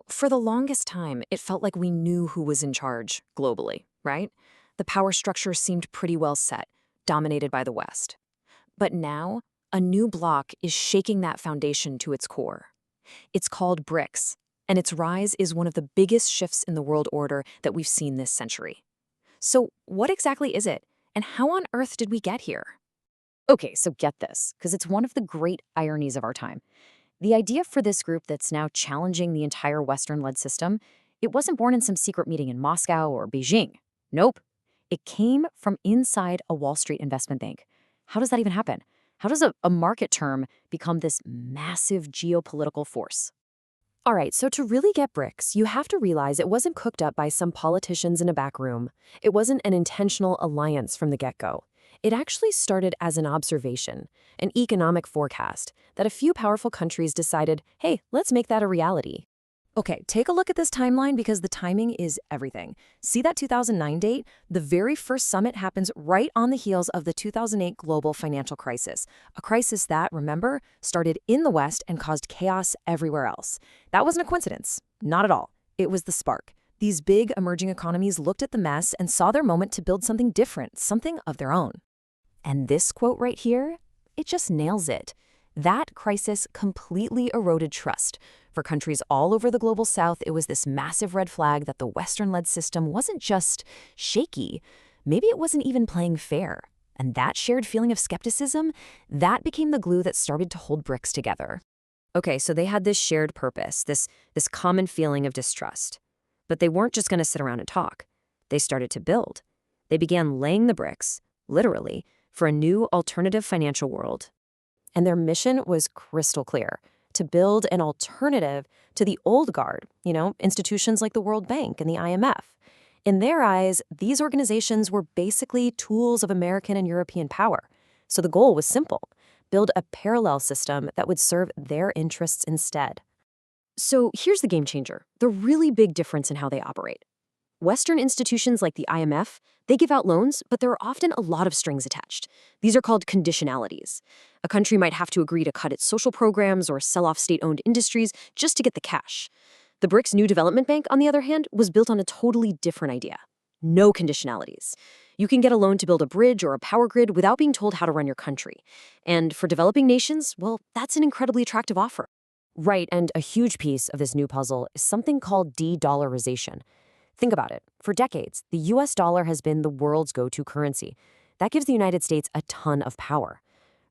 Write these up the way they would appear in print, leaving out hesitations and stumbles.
For the longest time, it felt like we knew who was in charge globally, right? The power structure seemed pretty well set, dominated by the West. But now, a new bloc is shaking that foundation to its core. It's called BRICS, and its rise is one of the biggest shifts in the world order that we've seen this century. So, what exactly is it, and how on earth did we get here? Okay, so get this, because it's one of the great ironies of our time. The idea for this group that's now challenging the entire Western-led system, it wasn't born in some secret meeting in Moscow or Beijing. Nope. It came from inside a Wall Street investment bank. How does that even happen? How does a market term become this massive geopolitical force? All right, so to really get BRICS, you have to realize it wasn't cooked up by some politicians in a back room. It wasn't an intentional alliance from the get-go. It actually started as an observation, an economic forecast, that a few powerful countries decided, hey, let's make that a reality. Okay, take a look at this timeline because the timing is everything. See that 2009 date? The very first summit happens right on the heels of the 2008 global financial crisis, a crisis that, remember, started in the West and caused chaos everywhere else. That wasn't a coincidence. Not at all. It was the spark. These big emerging economies looked at the mess and saw their moment to build something different, something of their own. And this quote right here, it just nails it. That crisis completely eroded trust. For countries all over the global south, it was this massive red flag that the Western-led system wasn't just shaky. Maybe it wasn't even playing fair. And that shared feeling of skepticism, that became the glue that started to hold BRICS together. Okay, so they had this shared purpose, this common feeling of distrust. But they weren't just going to sit around and talk. They started to build. They began laying the bricks, literally, for a new alternative financial world. And their mission was crystal clear, to build an alternative to the old guard, institutions like the World Bank and the IMF. In their eyes, these organizations were basically tools of American and European power. So the goal was simple: build a parallel system that would serve their interests instead. So here's the game changer, the really big difference in how they operate. Western institutions like the IMF, they give out loans, but there are often a lot of strings attached. These are called conditionalities. A country might have to agree to cut its social programs or sell off state-owned industries just to get the cash. The BRICS New Development Bank, on the other hand, was built on a totally different idea. No conditionalities. You can get a loan to build a bridge or a power grid without being told how to run your country. And for developing nations, well, that's an incredibly attractive offer. Right, and a huge piece of this new puzzle is something called de-dollarization. Think about it. For decades, the US dollar has been the world's go-to currency. That gives the United States a ton of power.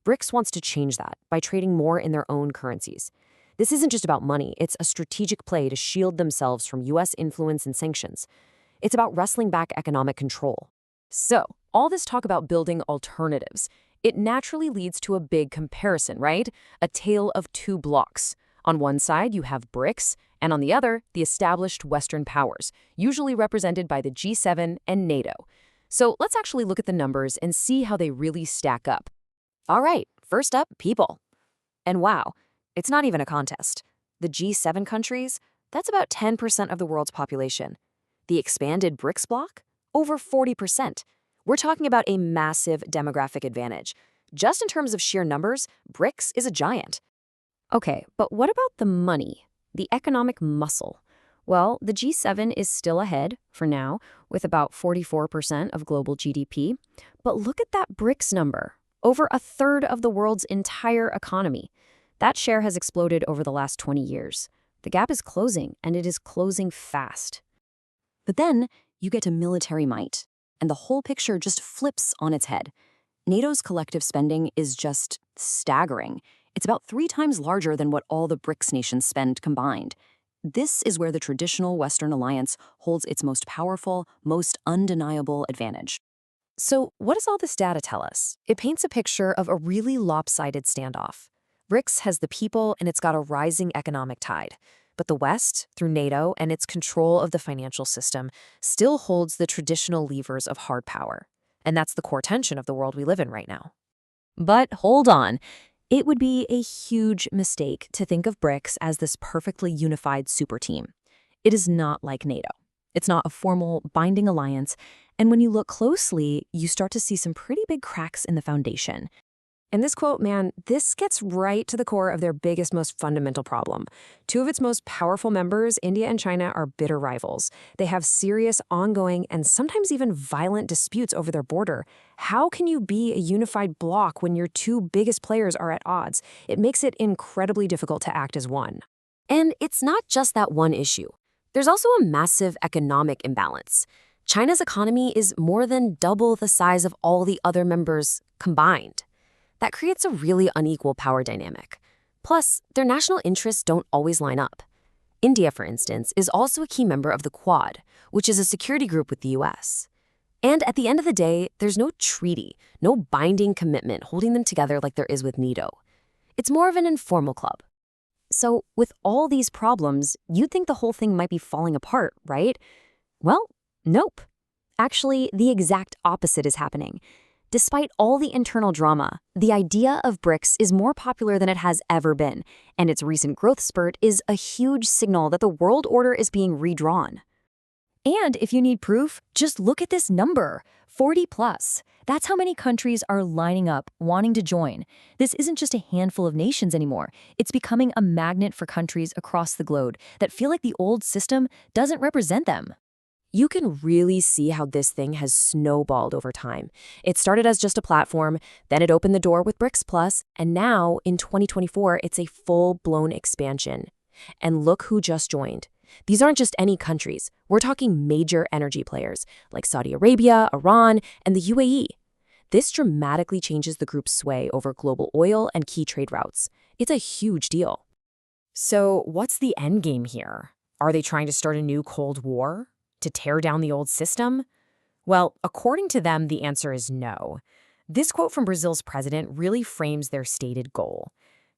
BRICS wants to change that by trading more in their own currencies. This isn't just about money, it's a strategic play to shield themselves from US influence and sanctions. It's about wrestling back economic control. So, all this talk about building alternatives, it naturally leads to a big comparison, right? A tale of two blocks. On one side, you have BRICS, and on the other, the established Western powers, usually represented by the G7 and NATO. So let's actually look at the numbers and see how they really stack up. All right, first up, people. And wow, it's not even a contest. The G7 countries, that's about 10% of the world's population. The expanded BRICS bloc, over 40%. We're talking about a massive demographic advantage. Just in terms of sheer numbers, BRICS is a giant. Okay, but what about the money? The economic muscle? Well, the G7 is still ahead, for now, with about 44% of global GDP. But look at that BRICS number, over a third of the world's entire economy. That share has exploded over the last 20 years. The gap is closing, and it is closing fast. But then you get to military might, and the whole picture just flips on its head. NATO's collective spending is just staggering. It's about 3 times larger than what all the BRICS nations spend combined. This is where the traditional Western alliance holds its most powerful, most undeniable advantage. So what does all this data tell us? It paints a picture of a really lopsided standoff. BRICS has the people and it's got a rising economic tide. But the West, through NATO and its control of the financial system, still holds the traditional levers of hard power. And that's the core tension of the world we live in right now. But hold on. It would be a huge mistake to think of BRICS as this perfectly unified super team. It is not like NATO. It's not a formal, binding alliance, and when you look closely, you start to see some pretty big cracks in the foundation. And this quote, man, this gets right to the core of their biggest, most fundamental problem. Two of its most powerful members, India and China, are bitter rivals. They have serious, ongoing, and sometimes even violent disputes over their border. How can you be a unified bloc when your two biggest players are at odds? It makes it incredibly difficult to act as one. And it's not just that one issue. There's also a massive economic imbalance. China's economy is more than double the size of all the other members combined. That creates a really unequal power dynamic. Plus, their national interests don't always line up. India, for instance, is also a key member of the Quad, which is a security group with the US. And at the end of the day, there's no treaty, no binding commitment holding them together like there is with NATO. It's more of an informal club. So, with all these problems, you'd think the whole thing might be falling apart, right? Well, nope. Actually, the exact opposite is happening. Despite all the internal drama, the idea of BRICS is more popular than it has ever been, and its recent growth spurt is a huge signal that the world order is being redrawn. And if you need proof, just look at this number, 40 plus. That's how many countries are lining up, wanting to join. This isn't just a handful of nations anymore. It's becoming a magnet for countries across the globe that feel like the old system doesn't represent them. You can really see how this thing has snowballed over time. It started as just a platform, then it opened the door with BRICS Plus, and now, in 2024, it's a full-blown expansion. And look who just joined. These aren't just any countries. We're talking major energy players, like Saudi Arabia, Iran, and the UAE. This dramatically changes the group's sway over global oil and key trade routes. It's a huge deal. So, what's the end game here? Are they trying to start a new Cold War? To tear down the old system? Well, according to them, the answer is no. This quote from Brazil's president really frames their stated goal.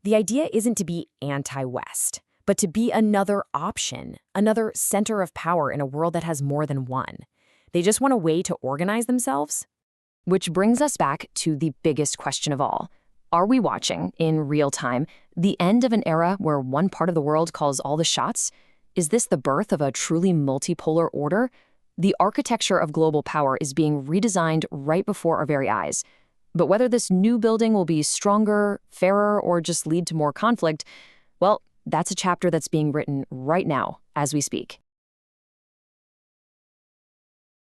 The idea isn't to be anti-West, but to be another option, another center of power in a world that has more than one. They just want a way to organize themselves. Which brings us back to the biggest question of all. Are we watching, in real time, the end of an era where one part of the world calls all the shots? Is this the birth of a truly multipolar order? The architecture of global power is being redesigned right before our very eyes. But whether this new building will be stronger, fairer, or just lead to more conflict, well, that's a chapter that's being written right now as we speak.